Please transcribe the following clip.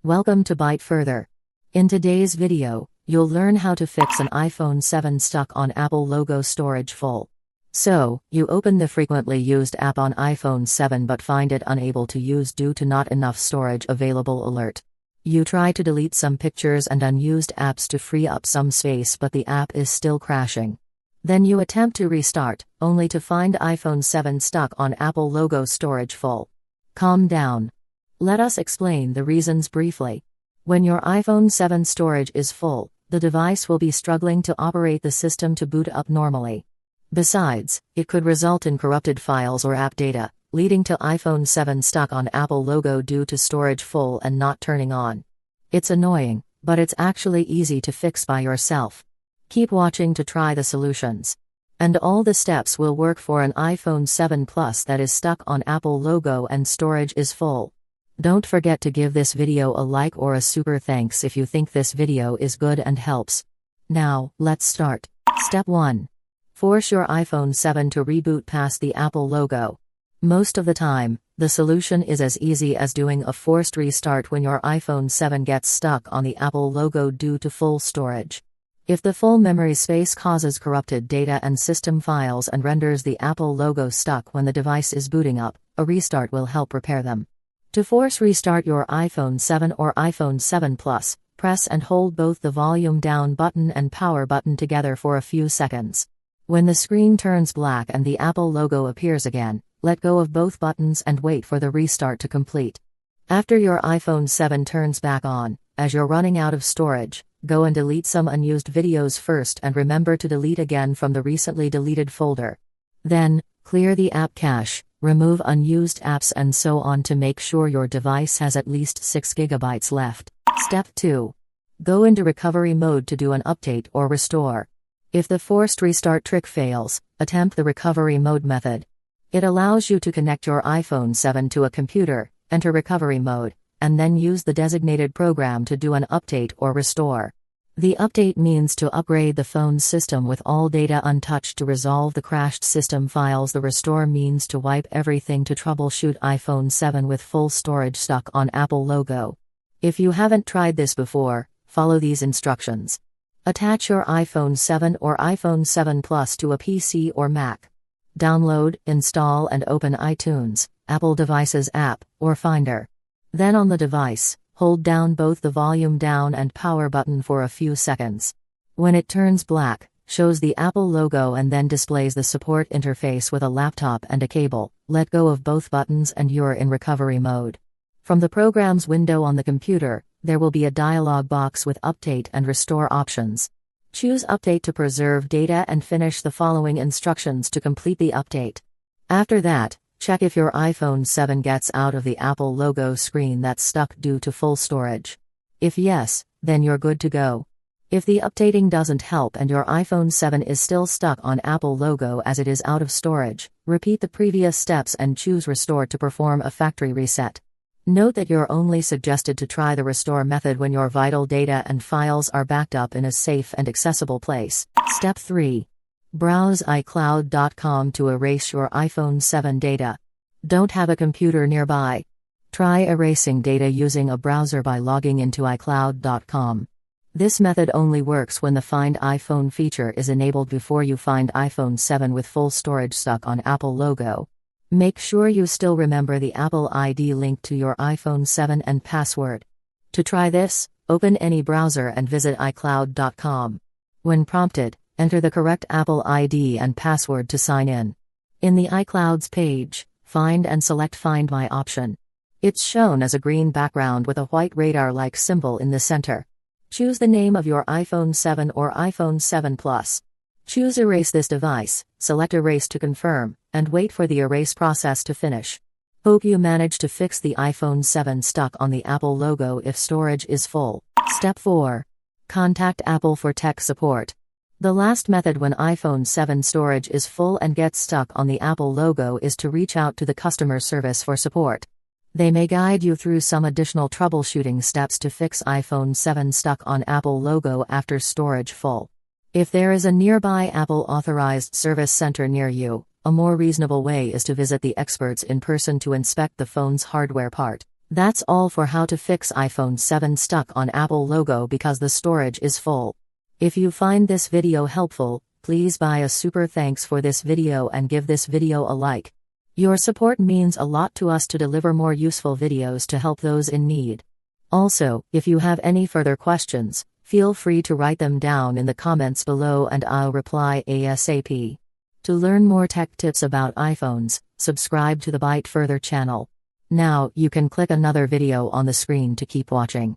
Welcome to Byte Further. In today's video, you'll learn how to fix an iPhone 7 stuck on Apple logo storage full. So, you open the frequently used app on iPhone 7 but find it unable to use due to not enough storage available alert. You try to delete some pictures and unused apps to free up some space but the app is still crashing. Then you attempt to restart, only to find iPhone 7 stuck on Apple logo storage full. Calm down. Let us explain the reasons briefly. When your iPhone 7 storage is full, the device will be struggling to operate the system to boot up normally. Besides, it could result in corrupted files or app data, leading to iPhone 7 stuck on Apple logo due to storage full and not turning on. It's annoying, but it's actually easy to fix by yourself. Keep watching to try the solutions. And all the steps will work for an iPhone 7 Plus that is stuck on Apple logo and storage is full. Don't forget to give this video a like or a super thanks if you think this video is good and helps. Now, let's start. Step 1. Force your iPhone 7 to reboot past the Apple logo. Most of the time, the solution is as easy as doing a forced restart when your iPhone 7 gets stuck on the Apple logo due to full storage. If the full memory space causes corrupted data and system files and renders the Apple logo stuck when the device is booting up, a restart will help repair them. To force restart your iPhone 7 or iPhone 7 Plus, press and hold both the volume down button and power button together for a few seconds. When the screen turns black and the Apple logo appears again, let go of both buttons and wait for the restart to complete. After your iPhone 7 turns back on, as you're running out of storage, go and delete some unused videos first and remember to delete again from the recently deleted folder. Then, clear the app cache, remove unused apps and so on to make sure your device has at least 6 GB left. Step 2. Go into recovery mode to do an update or restore. If the forced restart trick fails, attempt the recovery mode method. It allows you to connect your iPhone 7 to a computer, enter recovery mode, and then use the designated program to do an update or restore. The update means to upgrade the phone's system with all data untouched to resolve the crashed system files. The restore means to wipe everything to troubleshoot iPhone 7 with full storage stuck on Apple logo. If you haven't tried this before, follow these instructions. Attach your iPhone 7 or iPhone 7 Plus to a PC or Mac. Download, install and open iTunes, Apple Devices app, or Finder. Then on the device, hold down both the volume down and power button for a few seconds. When it turns black, shows the Apple logo and then displays the support interface with a laptop and a cable, let go of both buttons and you're in recovery mode. From the Programs window on the computer, there will be a dialog box with Update and Restore options. Choose Update to preserve data and finish the following instructions to complete the update. After that, check if your iPhone 7 gets out of the Apple logo screen that's stuck due to full storage. If yes, then you're good to go. If the updating doesn't help and your iPhone 7 is still stuck on Apple logo as it is out of storage, repeat the previous steps and choose Restore to perform a factory reset. Note that you're only suggested to try the restore method when your vital data and files are backed up in a safe and accessible place. Step 3. Browse iCloud.com to erase your iPhone 7 data. Don't have a computer nearby? Try erasing data using a browser by logging into iCloud.com. This method only works when the Find iPhone feature is enabled before you find iPhone 7 with full storage stuck on Apple logo. Make sure you still remember the Apple ID link to your iPhone 7 and password. To try this, open any browser and visit iCloud.com. When prompted, enter the correct Apple ID and password to sign in. In the iCloud's page, find and select Find My option. It's shown as a green background with a white radar-like symbol in the center. Choose the name of your iPhone 7 or iPhone 7 Plus. Choose Erase this device, select Erase to confirm, and wait for the erase process to finish. Hope you manage to fix the iPhone 7 stuck on the Apple logo if storage is full. Step 4. Contact Apple for tech support. The last method when iPhone 7 storage is full and gets stuck on the Apple logo is to reach out to the customer service for support. They may guide you through some additional troubleshooting steps to fix iPhone 7 stuck on Apple logo after storage full. If there is a nearby Apple authorized service center near you, a more reasonable way is to visit the experts in person to inspect the phone's hardware part. That's all for how to fix iPhone 7 stuck on Apple logo because the storage is full. If you find this video helpful, please buy a super thanks for this video and give this video a like. Your support means a lot to us to deliver more useful videos to help those in need. Also, if you have any further questions, feel free to write them down in the comments below and I'll reply ASAP. To learn more tech tips about iPhones, subscribe to the Byte Further channel. Now, you can click another video on the screen to keep watching.